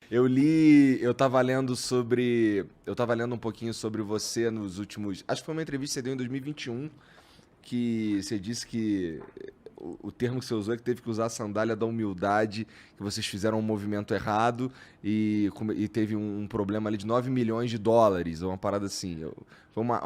Eu tava lendo um pouquinho sobre você nos últimos, acho que foi uma entrevista que você deu em 2021, que você disse que o termo que você usou é que teve que usar a sandália da humildade, que vocês fizeram um movimento errado e teve um problema ali de US$ 9 milhões, ou uma parada assim.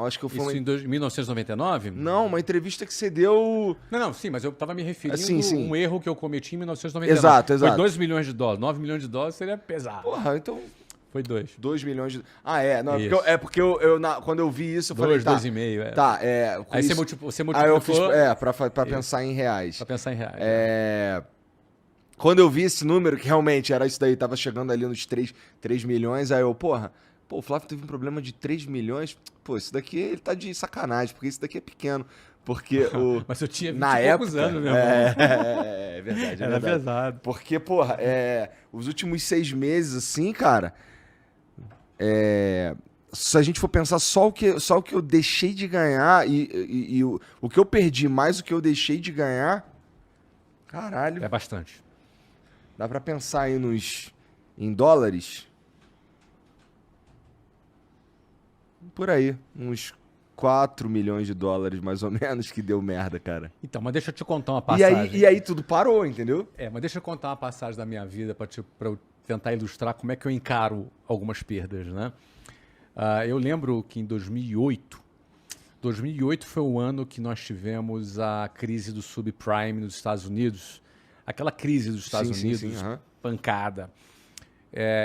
Acho que foi Isso em 1999? não, uma entrevista que você deu. Não, não, sim, mas eu estava me referindo Sim, a sim. um erro que eu cometi em 1999. Exato, Foi exato. 2 milhões de dólares. 9 milhões de dólares seria pesado. Porra, então Foi 2. 2 milhões de. Ah, é. Não, Isso. quando eu vi isso, eu falei, 2, tá. 2,5. É. Tá, é. Com Aí isso, você aí eu fiz. multiplicou Pra pensar em reais. para pensar em reais. É. Quando eu vi esse número, que realmente era isso daí, tava chegando ali nos 3 milhões, aí eu, porra, o Flávio teve um problema de 3 milhões. Pô, isso daqui ele tá de sacanagem, porque isso daqui é pequeno. Porque o. Mas eu tinha 20 Na e poucos época. anos, meu irmão. É verdade, é Era verdade. pesado. Porque, porra, os últimos 6 meses, assim, cara. Se a gente for pensar só o que eu deixei de ganhar e o que eu perdi mais o que eu deixei de ganhar, caralho, É bastante. dá pra pensar aí em dólares? Por aí, uns 4 milhões de dólares mais ou menos que deu merda, cara. Então, mas deixa eu te contar uma E passagem. aí tudo parou, entendeu? Mas deixa eu contar uma passagem da minha vida para eu tentar ilustrar como é que eu encaro algumas perdas, né? Eu lembro que em 2008 foi o ano que nós tivemos a crise do subprime nos Estados Unidos. Aquela crise dos Estados Sim, Unidos, sim, aham. pancada.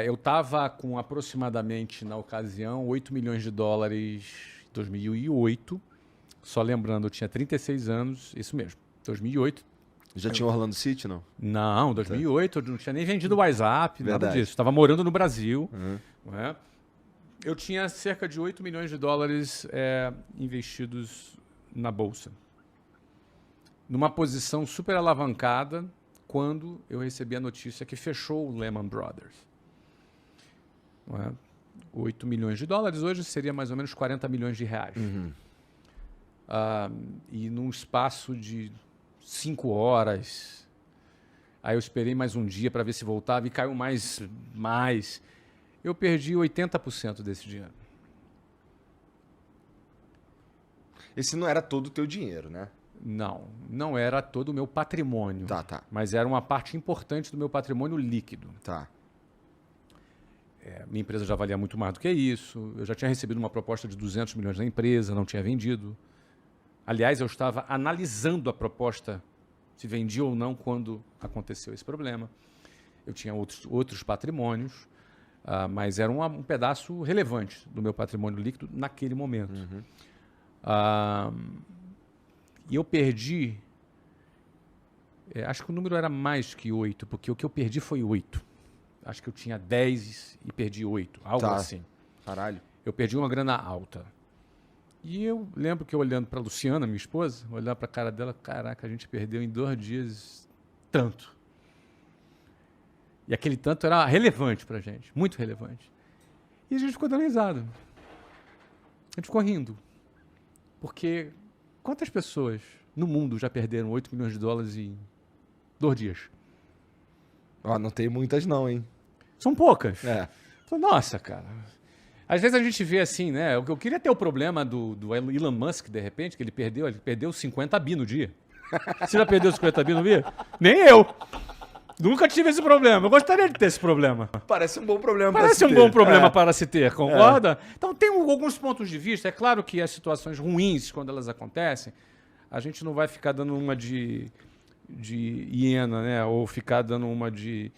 Eu estava com aproximadamente, na ocasião, 8 milhões de dólares em 2008. Só lembrando, eu tinha 36 anos, isso mesmo, 2008. Já tinha Orlando City, não? Não, 2008 eu não tinha nem vendido o WhatsApp, nada Verdade. disso. Estava morando no Brasil. Uhum. Não é? Eu tinha cerca de 8 milhões de dólares investidos na Bolsa. Numa posição super alavancada, quando eu recebi a notícia que fechou o Lehman Brothers. Não é? 8 milhões de dólares hoje seria mais ou menos 40 milhões de reais. Uhum. E num espaço de 5 horas. Aí eu esperei mais um dia para ver se voltava e caiu mais. Eu perdi 80% desse dinheiro. Esse não era todo o teu dinheiro, né? Não era todo o meu patrimônio. Tá. Mas era uma parte importante do meu patrimônio líquido. Tá. Minha empresa já valia muito mais do que isso. Eu já tinha recebido uma proposta de 200 milhões da empresa, não tinha vendido. Aliás, eu estava analisando a proposta, se vendia ou não, quando aconteceu esse problema. Eu tinha outros patrimônios, mas era um pedaço relevante do meu patrimônio líquido naquele momento. Uhum. E eu perdi, acho que o número era mais que 8, porque o que eu perdi foi 8. Acho que eu tinha 10 e perdi 8, algo assim. Caralho. Eu perdi uma grana alta. E eu lembro que eu olhando para a Luciana, minha esposa, olhando para a cara dela, caraca, a gente perdeu em 2 dias tanto. E aquele tanto era relevante para a gente, muito relevante. E a gente ficou dando risada. A gente ficou rindo. Porque quantas pessoas no mundo já perderam 8 milhões de dólares em 2 dias? Não tem muitas não, hein? São poucas. É. Nossa, cara. Às vezes a gente vê assim, né? Eu queria ter o problema do Elon Musk, de repente, que ele perdeu 50 bi no dia. Você já perdeu 50 bi no dia? Nem eu. Nunca tive esse problema. Eu gostaria de ter esse problema. Parece um bom problema Parece para um se ter. bom problema para se ter, concorda? Então tem alguns pontos de vista. É claro que as situações ruins, quando elas acontecem, a gente não vai ficar dando uma de hiena, né? Ou ficar dando uma de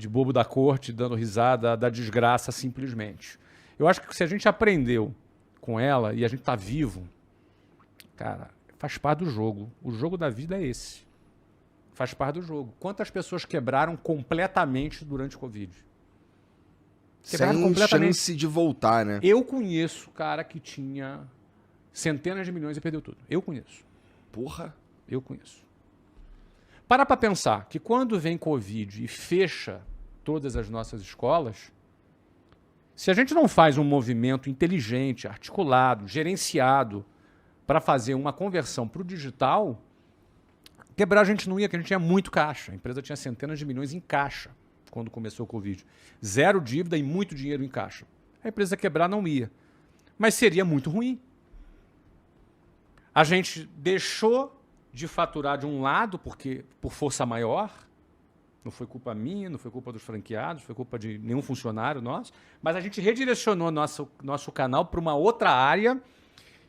bobo da corte, dando risada da desgraça simplesmente. Eu acho que se a gente aprendeu com ela e a gente tá vivo, cara, faz parte do jogo. O jogo da vida é esse. Faz parte do jogo. Quantas pessoas quebraram completamente durante o Covid? Quebraram Sem completamente. chance de voltar, né? Eu conheço cara que tinha centenas de milhões e perdeu tudo. Eu conheço. Porra. Eu conheço. Para pensar que quando vem Covid e fecha todas as nossas escolas, se a gente não faz um movimento inteligente, articulado, gerenciado para fazer uma conversão para o digital, quebrar a gente não ia, porque a gente tinha muito caixa. A empresa tinha centenas de milhões em caixa. quando começou o Covid. 0 dívida e muito dinheiro em caixa. A empresa quebrar não ia. Mas seria muito ruim. A gente deixou de faturar de um lado, porque por força maior, não foi culpa minha, não foi culpa dos franqueados, não foi culpa de nenhum funcionário nosso, mas a gente redirecionou nosso canal para uma outra área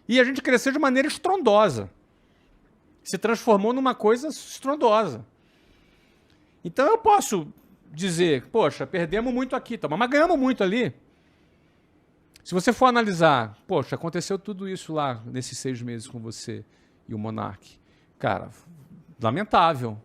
e a gente cresceu de maneira estrondosa. Se transformou numa coisa estrondosa. Então eu posso dizer, poxa, perdemos muito aqui, tá, mas ganhamos muito ali. Se você for analisar, poxa, aconteceu tudo isso lá nesses 6 meses com você e o Monark. Cara, lamentável.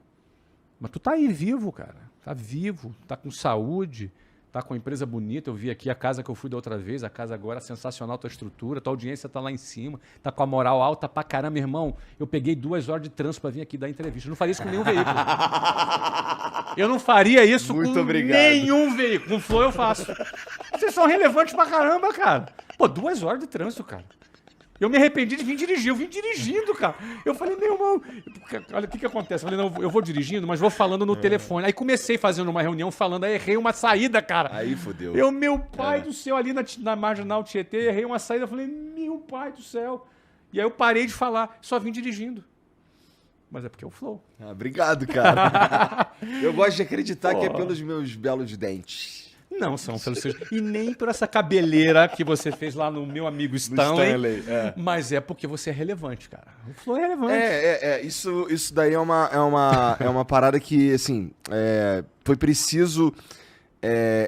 Mas tu tá aí vivo, cara. Tá vivo, tá com saúde, tá com a empresa bonita. Eu vi aqui a casa que eu fui da outra vez, a casa agora é sensacional, tua estrutura, tua audiência tá lá em cima, tá com a moral alta pra caramba, irmão. Eu peguei 2 horas de trânsito pra vir aqui dar entrevista. Eu não faria isso com nenhum veículo. Eu não faria isso com nenhum veículo. Com Flow eu faço. Vocês são relevantes pra caramba, cara. Pô, 2 horas de trânsito, cara. Eu me arrependi de vir dirigir. Eu vim dirigindo, cara. Eu falei, meu irmão... Olha, o que acontece? Eu falei, não, eu vou dirigindo, mas vou falando no telefone. Aí comecei fazendo uma reunião falando, aí errei uma saída, cara. Aí fodeu. Meu pai do céu, ali na Marginal Tietê, errei uma saída. Eu falei, meu pai do céu. E aí eu parei de falar, só vim dirigindo. Mas é porque é o Flow. Ah, obrigado, cara. Eu gosto de acreditar que é pelos meus belos dentes. Não são pelos seus... E nem por essa cabeleira que você fez lá no meu amigo Stanley. Mas é porque você é relevante, cara. O Flow é relevante. Isso daí é uma parada que, assim, foi preciso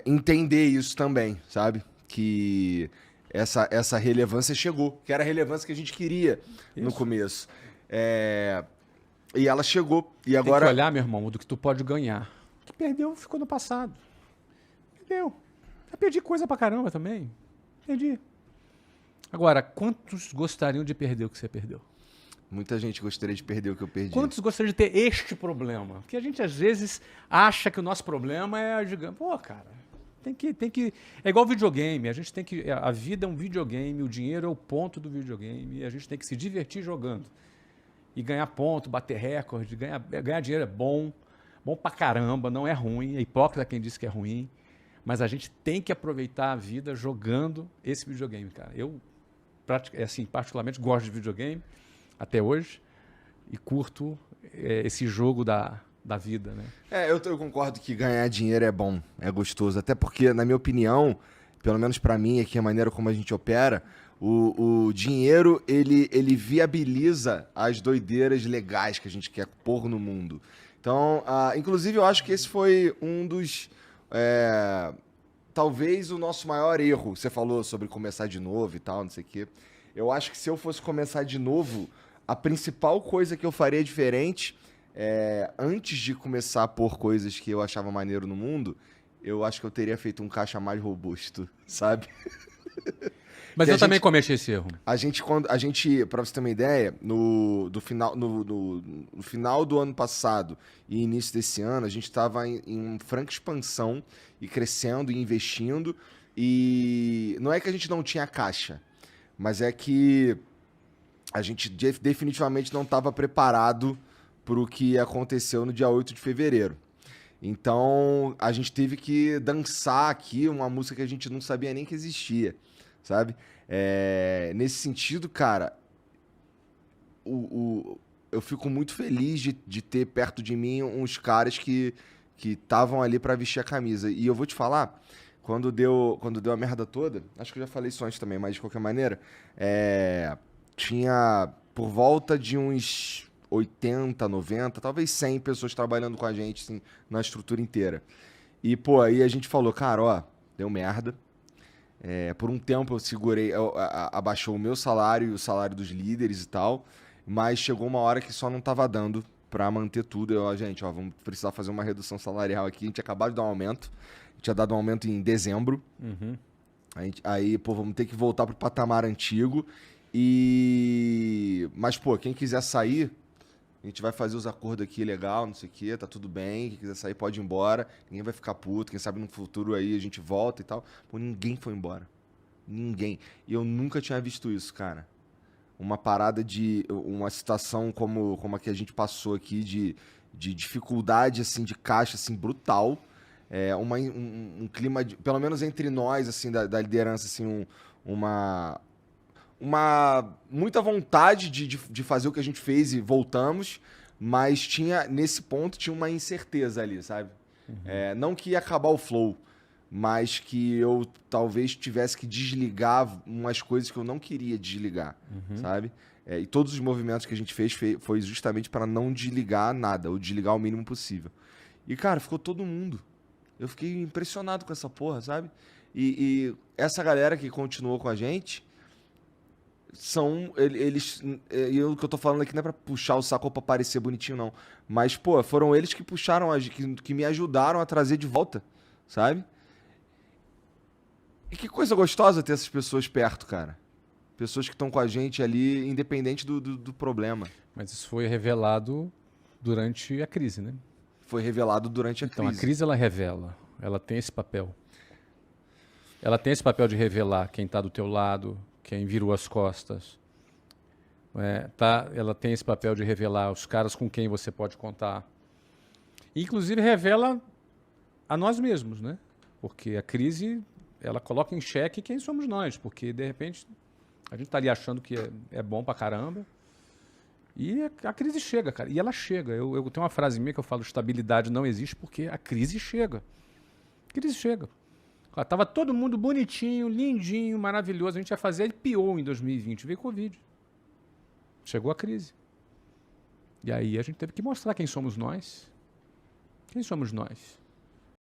entender isso também, sabe? Que essa relevância chegou, que era a relevância que a gente queria no começo. E ela chegou. E agora... Tem que olhar, meu irmão, do que tu pode ganhar. O que perdeu ficou no passado. Perdeu. Eu perdi coisa pra caramba também. Perdi. Agora, quantos gostariam de perder o que você perdeu? Muita gente gostaria de perder o que eu perdi. Quantos gostariam de ter este problema? Porque a gente, às vezes, acha que o nosso problema é, digamos, pô, cara, tem que... É igual videogame. A gente tem que... A vida é um videogame, o dinheiro é o ponto do videogame, e a gente tem que se divertir jogando. E ganhar ponto, bater recorde, ganhar dinheiro é bom. Bom pra caramba, não é ruim. É hipócrita quem diz que é ruim. Mas a gente tem que aproveitar a vida jogando esse videogame, cara. Eu, assim, particularmente gosto de videogame até hoje e curto esse jogo da vida, né? Eu concordo que ganhar dinheiro é bom, é gostoso. Até porque, na minha opinião, pelo menos pra mim, aqui a maneira como a gente opera, o dinheiro, ele viabiliza as doideiras legais que a gente quer pôr no mundo. Então, inclusive, eu acho que esse foi um dos... talvez o nosso maior erro. Você falou sobre começar de novo e tal, não sei o quê. Eu acho que se eu fosse começar de novo, a principal coisa que eu faria diferente, antes de começar a pôr coisas que eu achava maneiro no mundo, eu acho que eu teria feito um caixa mais robusto, sabe? Mas eu também cometi esse erro. A gente, pra você ter uma ideia, no final do ano passado e início desse ano, a gente estava em franca expansão e crescendo e investindo. E não é que a gente não tinha caixa, mas é que a gente definitivamente não estava preparado para o que aconteceu no dia 8 de fevereiro. Então, a gente teve que dançar aqui uma música que a gente não sabia nem que existia, sabe? Nesse sentido, cara, eu fico muito feliz de ter perto de mim uns caras que estavam ali para vestir a camisa. E eu vou te falar, quando deu a merda toda, acho que eu já falei isso antes também, mas de qualquer maneira, tinha por volta de uns 80, 90, talvez 100 pessoas trabalhando com a gente, assim, na estrutura inteira. E, pô, aí a gente falou, cara, ó, deu merda. Por um tempo eu segurei, abaixou o meu salário e o salário dos líderes e tal, mas chegou uma hora que só não tava dando pra manter tudo. Gente, ó, vamos precisar fazer uma redução salarial aqui. A gente acabou de dar um aumento, a gente tinha dado um aumento em dezembro. Uhum. Aí, pô, vamos ter que voltar pro patamar antigo. Mas, pô, quem quiser sair, a gente vai fazer os acordos aqui legal, não sei o quê, tá tudo bem. Quem quiser sair pode ir embora. Ninguém vai ficar puto. Quem sabe no futuro aí a gente volta e tal. Pô, ninguém foi embora. Ninguém. E eu nunca tinha visto isso, cara. Uma parada uma situação como a que a gente passou aqui de dificuldade, assim, de caixa, assim, brutal. um clima, pelo menos entre nós, assim, da liderança, assim, uma muita vontade de fazer o que a gente fez e voltamos, mas nesse ponto, tinha uma incerteza ali, sabe? Não que ia acabar o flow, mas que eu talvez tivesse que desligar umas coisas que eu não queria desligar, sabe? E todos os movimentos que a gente fez foi justamente para não desligar nada, ou desligar o mínimo possível. E, cara, ficou todo mundo. Eu fiquei impressionado com essa porra, sabe? E essa galera que continuou com a gente eles. E o que eu tô falando aqui não é pra puxar o saco ou pra parecer bonitinho, não. Mas, pô, foram eles que puxaram, que me ajudaram a trazer de volta, sabe? E que coisa gostosa ter essas pessoas perto, cara. Pessoas que estão com a gente ali, independente do problema. Mas isso foi revelado durante a crise, né? Foi revelado durante a Então, crise. a crise, ela revela. Ela tem esse papel. Ela tem esse papel de revelar quem está do teu lado, quem virou as costas. Ela tem esse papel de revelar os caras com quem você pode contar. E, inclusive, revela a nós mesmos, né? Porque a crise, ela coloca em xeque quem somos nós. Porque, de repente, a gente está ali achando que é bom pra caramba. E a crise chega, cara. E ela chega. Eu tenho uma frase minha que eu falo: estabilidade não existe porque a crise chega. A crise chega. Tava todo mundo bonitinho, lindinho, maravilhoso. A gente ia fazer IPO em 2020. Veio Covid. Chegou a crise. E aí a gente teve que mostrar quem somos nós. Quem somos nós?